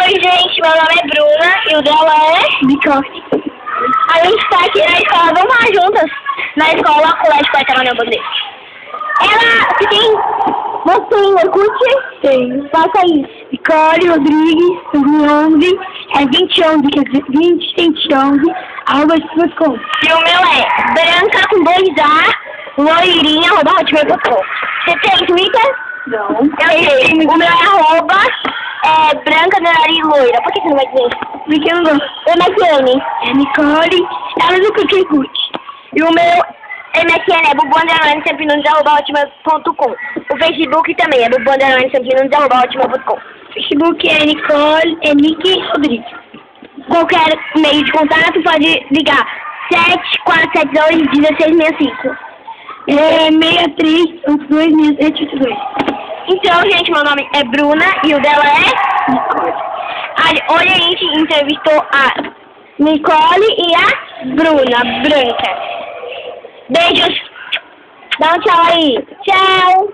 Oi, gente, meu nome é Bruna e o dela é Nicole. A gente tá aqui na escola, vamos lá juntas, na escola Colégio Pai Tamanho Bandeira. Ela, você tem Orkut? Tem. Faça isso. Nicole Rodrigues, 2011, é 2011, quer dizer, 2011, @hotmail.com. E o meu é branca com 2A, loirinha, @hotmail.com. Você tem Twitter? Não. Eu tenho. O meu é branca, nariz loira. Por que você não vai dizer? Porque eu não gosto. MSN. É Nicole, ela nunca quer curte. E o meu MSN é bubu_sempinunes@hotmail.com. O Facebook também é bubu_sempinunes@hotmail.com. Facebook é Nicole, é Nick Rodrigues. Qualquer meio de contato pode ligar 7472-1665. É 63-82-6782. Então, gente, meu nome é Bruna e o dela é Nicole. Hoje a gente entrevistou a Nicole e a Bruna, branca. Beijos. Dá um tchau aí. Tchau.